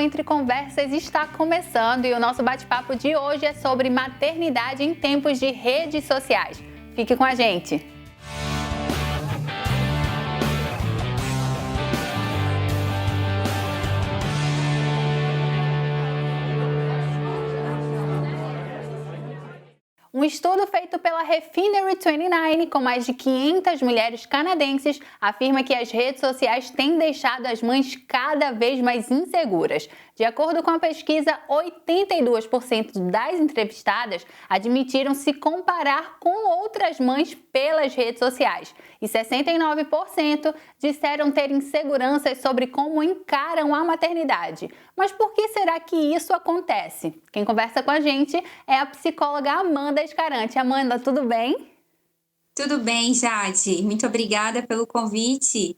Entre Conversas está começando e o nosso bate-papo de hoje é sobre maternidade em tempos de redes sociais. Fique com a gente! Um estudo feito pela Refinery29, com mais de 500 mulheres canadenses, afirma que as redes sociais têm deixado as mães cada vez mais inseguras. De acordo com a pesquisa, 82% das entrevistadas admitiram se comparar com outras mães pelas redes sociais. E 69% disseram ter inseguranças sobre como encaram a maternidade. Mas por que será que isso acontece? Quem conversa com a gente é a psicóloga Amanda Escarante. Amanda, tudo bem? Tudo bem, Jade. Muito obrigada pelo convite.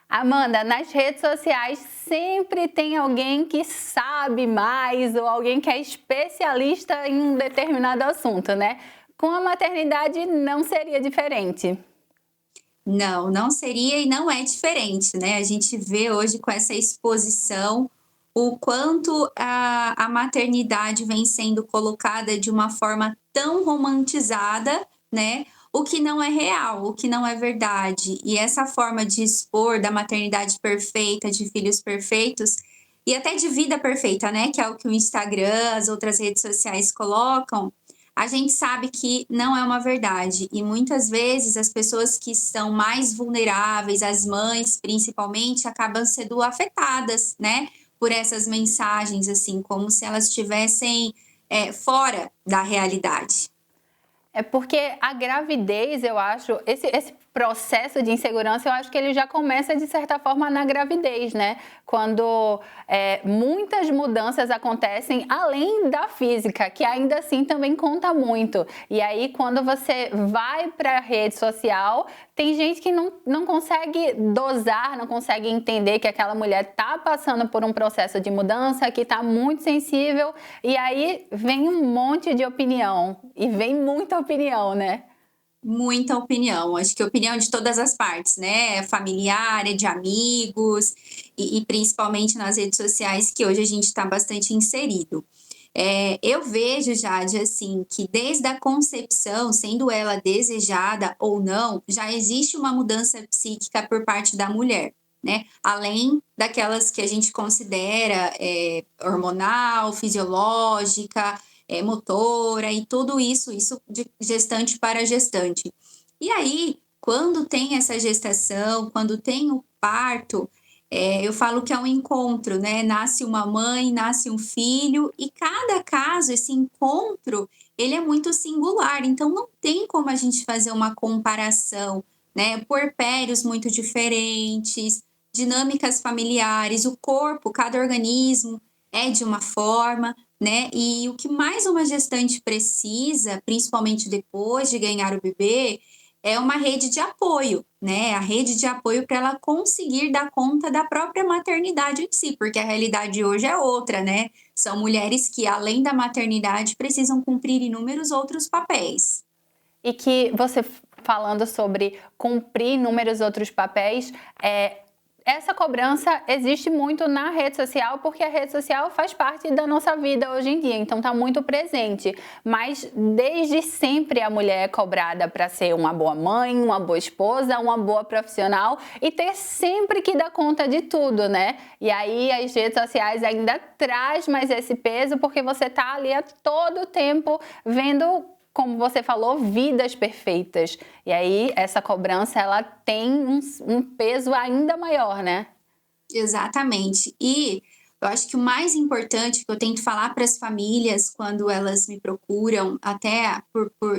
Amanda, nas redes sociais sempre tem alguém que sabe mais ou alguém que é especialista em um determinado assunto, né? Com a maternidade não seria diferente. Não seria e não é diferente, né? A gente vê hoje com essa exposição o quanto a maternidade vem sendo colocada de uma forma tão romantizada, né? O que não é real, o que não é verdade. E essa forma de expor da maternidade perfeita, de filhos perfeitos e até de vida perfeita, né? Que é o que o Instagram, as outras redes sociais colocam. A gente sabe que não é uma verdade e muitas vezes as pessoas que são mais vulneráveis, as mães principalmente, acabam sendo afetadas, né, por essas mensagens, assim, como se elas estivessem fora da realidade. É porque a gravidez, eu acho, esse processo de insegurança, eu acho que ele já começa, de certa forma, na gravidez, né? Quando muitas mudanças acontecem além da física, que ainda assim também conta muito. E aí, quando você vai para a rede social, tem gente que não consegue dosar, não consegue entender que aquela mulher está passando por um processo de mudança, que está muito sensível, e aí vem um monte de opinião, e vem muita opinião, né? Muita opinião, acho que opinião de todas as partes, né? Familiar, de amigos, e principalmente nas redes sociais, que hoje a gente está bastante inserido. Eu vejo, Jade, assim, que desde a concepção, sendo ela desejada ou não, já existe uma mudança psíquica por parte da mulher, né? Além daquelas que a gente considera hormonal, fisiológica, motora e tudo isso de gestante para gestante. E aí, quando tem essa gestação, quando tem o parto, eu falo que é um encontro, né? Nasce uma mãe, nasce um filho, e cada caso, esse encontro, ele é muito singular. Então, não tem como a gente fazer uma comparação, né? Puerpérios muito diferentes, dinâmicas familiares, o corpo, cada organismo é de uma forma, né? E o que mais uma gestante precisa, principalmente depois de ganhar o bebê, é uma rede de apoio, né? A rede de apoio para ela conseguir dar conta da própria maternidade em si, porque a realidade hoje é outra, né? São mulheres que, além da maternidade, precisam cumprir inúmeros outros papéis. E que você falando sobre cumprir inúmeros outros papéis, essa cobrança existe muito na rede social, porque a rede social faz parte da nossa vida hoje em dia, então está muito presente. Mas desde sempre a mulher é cobrada para ser uma boa mãe, uma boa esposa, uma boa profissional e ter sempre que dar conta de tudo, né? E aí as redes sociais ainda traz mais esse peso, porque você está ali a todo tempo vendo, como você falou, vidas perfeitas. E aí, essa cobrança, ela tem um peso ainda maior, né? Exatamente. E eu acho que o mais importante que eu tento falar para as famílias quando elas me procuram, até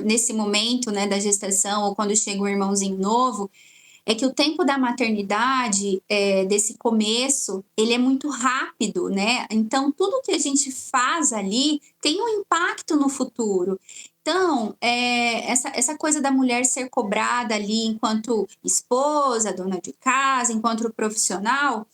nesse momento, né, da gestação ou quando chega um irmãozinho novo, é que o tempo da maternidade, desse começo, ele é muito rápido, né? Então, tudo que a gente faz ali tem um impacto no futuro. Então, essa coisa da mulher ser cobrada ali enquanto esposa, dona de casa, enquanto profissional,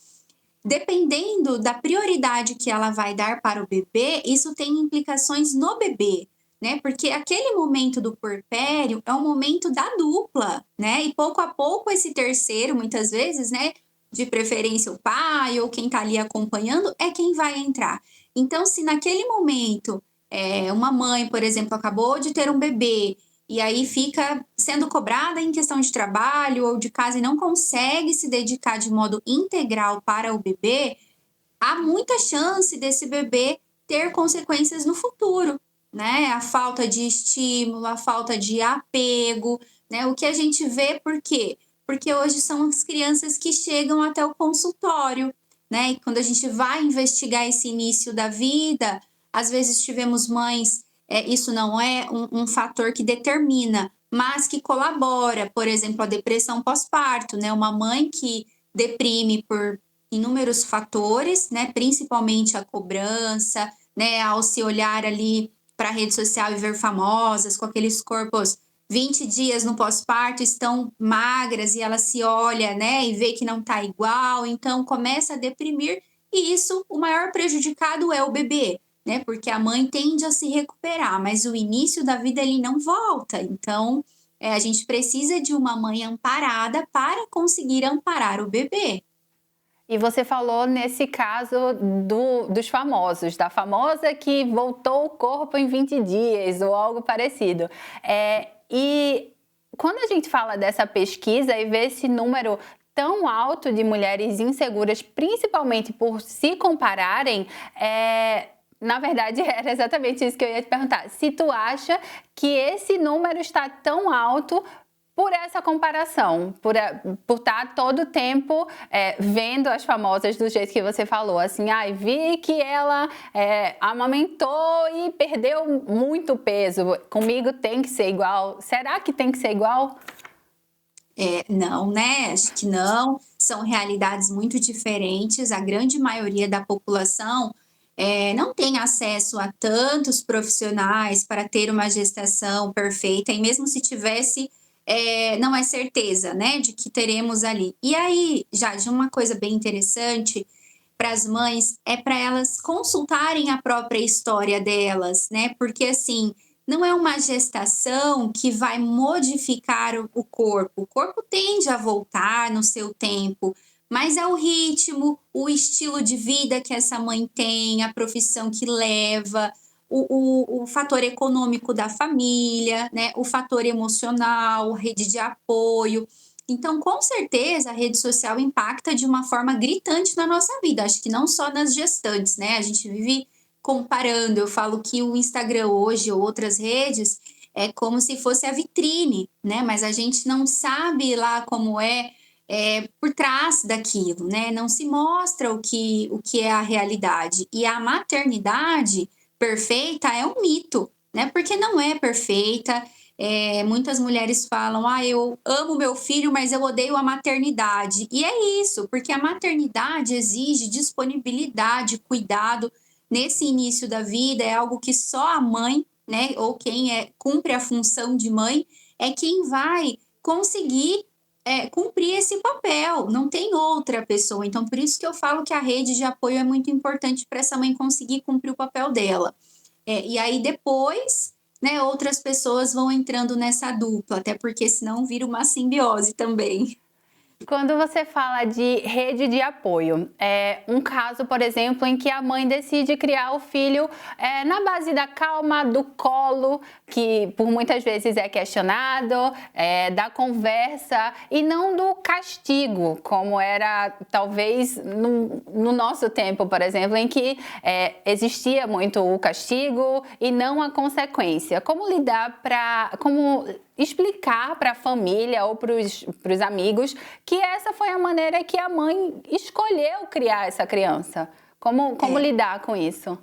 dependendo da prioridade que ela vai dar para o bebê, isso tem implicações no bebê, né? Porque aquele momento do puerpério é um momento da dupla, né? E pouco a pouco esse terceiro, muitas vezes, né, de preferência o pai ou quem está ali acompanhando, é quem vai entrar. Então, se naquele momento, uma mãe, por exemplo, acabou de ter um bebê e aí fica sendo cobrada em questão de trabalho ou de casa e não consegue se dedicar de modo integral para o bebê, há muita chance desse bebê ter consequências no futuro, né? A falta de estímulo, a falta de apego, né? O que a gente vê, por quê? Porque hoje são as crianças que chegam até o consultório, né? E quando a gente vai investigar esse início da vida, às vezes tivemos mães, isso não é um fator que determina, mas que colabora, por exemplo, a depressão pós-parto, né? Uma mãe que deprime por inúmeros fatores, né? Principalmente a cobrança, né? Ao se olhar ali para a rede social e ver famosas com aqueles corpos 20 dias no pós-parto estão magras e ela se olha, né? E vê que não tá igual, então começa a deprimir e isso, o maior prejudicado é o bebê, né? Porque a mãe tende a se recuperar, mas o início da vida ele não volta. Então, a gente precisa de uma mãe amparada para conseguir amparar o bebê. E você falou nesse caso dos famosos, da famosa que voltou o corpo em 20 dias ou algo parecido. E quando a gente fala dessa pesquisa e vê esse número tão alto de mulheres inseguras, principalmente por se compararem, na verdade, era exatamente isso que eu ia te perguntar. Se tu acha que esse número está tão alto por essa comparação, por estar todo o tempo vendo as famosas do jeito que você falou, assim, vi que ela amamentou e perdeu muito peso, comigo tem que ser igual. Será que tem que ser igual? Não, né? Acho que não. São realidades muito diferentes. A grande maioria da população não tem acesso a tantos profissionais para ter uma gestação perfeita, e mesmo se tivesse, não é certeza, né, de que teremos ali. E aí, Jade, uma coisa bem interessante para as mães é para elas consultarem a própria história delas, né? Porque assim, não é uma gestação que vai modificar o corpo. O corpo tende a voltar no seu tempo, mas é o ritmo, o estilo de vida que essa mãe tem, a profissão que leva, o fator econômico da família, né? O fator emocional, rede de apoio. Então, com certeza, a rede social impacta de uma forma gritante na nossa vida. Acho que não só nas gestantes, né? A gente vive comparando. Eu falo que o Instagram hoje ou outras redes é como se fosse a vitrine, né? Mas a gente não sabe lá como por trás daquilo, né? Não se mostra o que é a realidade. E a maternidade perfeita é um mito, né? Porque não é perfeita. Muitas mulheres falam, eu amo meu filho, mas eu odeio a maternidade. E é isso, porque a maternidade exige disponibilidade, cuidado nesse início da vida, é algo que só a mãe, né, ou quem cumpre a função de mãe, é quem vai conseguir cumprir esse papel, não tem outra pessoa. Então, por isso que eu falo que a rede de apoio é muito importante para essa mãe conseguir cumprir o papel dela. E aí depois, né, outras pessoas vão entrando nessa dupla, até porque senão vira uma simbiose também. Quando você fala de rede de apoio, um caso, por exemplo, em que a mãe decide criar o filho na base da calma, do colo, que por muitas vezes é questionado, da conversa e não do castigo, como era talvez no nosso tempo, por exemplo, em que existia muito o castigo e não a consequência. Como lidar como explicar para a família ou para os amigos que essa foi a maneira que a mãe escolheu criar essa criança. Como lidar com isso?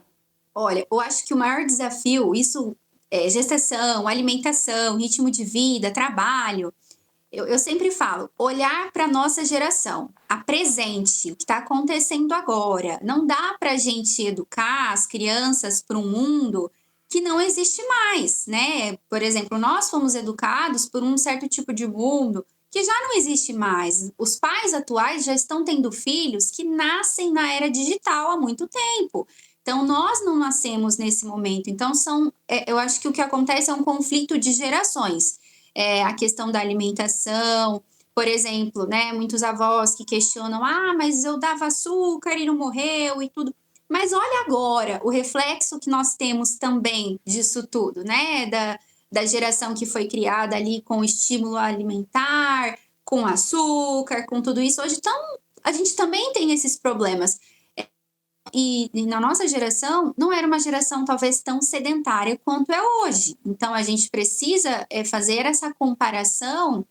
Olha, eu acho que o maior desafio, isso é gestação, alimentação, ritmo de vida, trabalho. Eu sempre falo, olhar para a nossa geração, a presente, o que está acontecendo agora. Não dá para a gente educar as crianças para um mundo que não existe mais, né? Por exemplo, nós fomos educados por um certo tipo de mundo que já não existe mais. Os pais atuais já estão tendo filhos que nascem na era digital há muito tempo. Então, nós não nascemos nesse momento. Então, eu acho que o que acontece é um conflito de gerações. A questão da alimentação, Por exemplo, né, muitos avós que questionam: "Ah, mas eu dava açúcar e não morreu e tudo". Mas olha agora o reflexo que nós temos também disso tudo, né, da geração que foi criada ali com estímulo alimentar, com açúcar, com tudo isso. Hoje a gente também tem esses problemas. E na nossa geração, não era uma geração talvez tão sedentária quanto é hoje. Então a gente precisa, fazer essa comparação,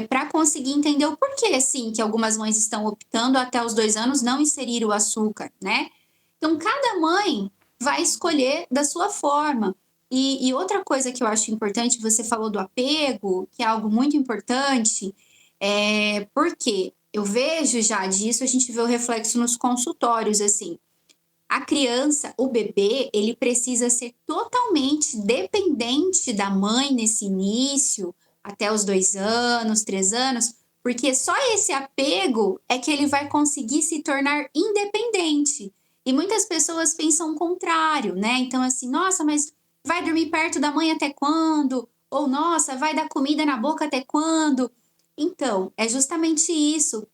para conseguir entender o porquê, assim, que algumas mães estão optando até os 2 anos não inserir o açúcar, né. Então cada mãe vai escolher da sua forma. E outra coisa que eu acho importante, você falou do apego, que é algo muito importante, porque eu vejo já disso, a gente vê o reflexo nos consultórios, assim. A criança, o bebê, ele precisa ser totalmente dependente da mãe nesse início, até os 2 anos, 3 anos, porque só esse apego é que ele vai conseguir se tornar independente. E muitas pessoas pensam o contrário, né? Então, assim, nossa, mas vai dormir perto da mãe até quando? Ou, nossa, vai dar comida na boca até quando? Então, é justamente isso.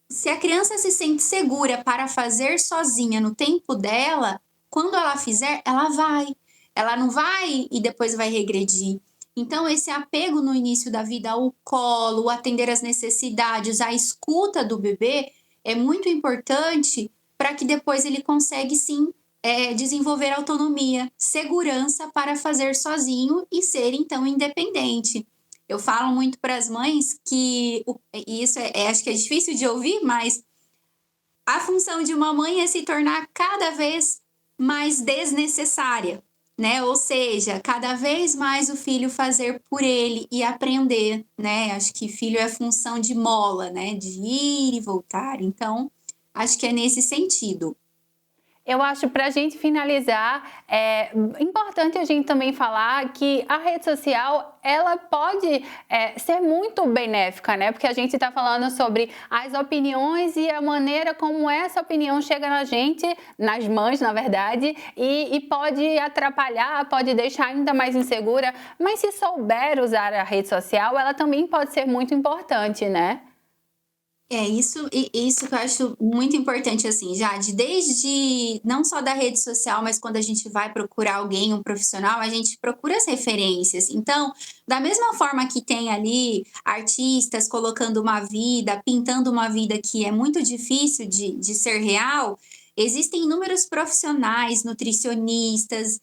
Se a criança se sente segura para fazer sozinha no tempo dela, quando ela fizer, ela vai. Ela não vai e depois vai regredir. Então, esse apego no início da vida ao colo, o atender às necessidades, a escuta do bebê é muito importante para que depois ele consegue sim desenvolver autonomia, segurança para fazer sozinho e ser então independente. Eu falo muito para as mães que e isso acho que é difícil de ouvir, mas a função de uma mãe é se tornar cada vez mais desnecessária, né? Ou seja, cada vez mais o filho fazer por ele e aprender, né? Acho que filho é função de mola, né? De ir e voltar. Então, acho que é nesse sentido. Eu acho, para a gente finalizar, é importante a gente também falar que a rede social, ela pode ser muito benéfica, né? Porque a gente está falando sobre as opiniões e a maneira como essa opinião chega na gente, nas mães, na verdade, e pode atrapalhar, pode deixar ainda mais insegura. Mas se souber usar a rede social, ela também pode ser muito importante, né? É isso que eu acho muito importante, assim, Jade, desde não só da rede social, mas quando a gente vai procurar alguém, um profissional, a gente procura as referências. Então, da mesma forma que tem ali artistas colocando uma vida, pintando uma vida que é muito difícil de ser real, existem inúmeros profissionais, nutricionistas,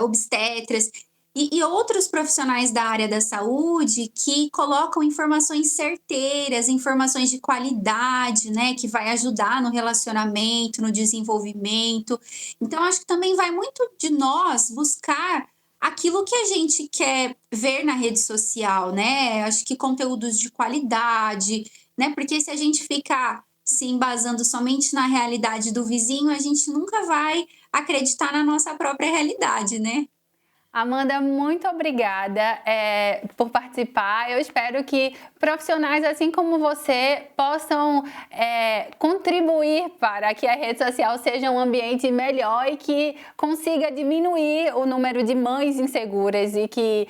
obstetras, e outros profissionais da área da saúde que colocam informações certeiras, informações de qualidade, né, que vai ajudar no relacionamento, no desenvolvimento. Então, acho que também vai muito de nós buscar aquilo que a gente quer ver na rede social, né? Acho que conteúdos de qualidade, né? Porque se a gente ficar se embasando somente na realidade do vizinho, a gente nunca vai acreditar na nossa própria realidade, né? Amanda, muito obrigada por participar. Eu espero que profissionais assim como você possam contribuir para que a rede social seja um ambiente melhor e que consiga diminuir o número de mães inseguras e que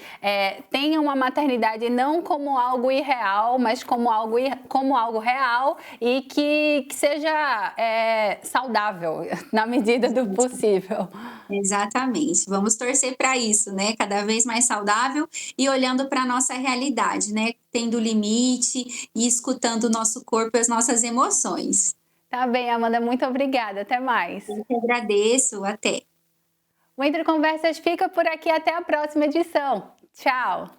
tenham a maternidade não como algo irreal, mas como algo real e que seja saudável na medida do possível. Exatamente. Vamos torcer para isso, né? Cada vez mais saudável e olhando para a nossa realidade, né? Tendo limite e escutando o nosso corpo e as nossas emoções. Tá bem, Amanda, muito obrigada. Até mais. Eu que agradeço. Até. O Entre Conversas fica por aqui. Até a próxima edição. Tchau.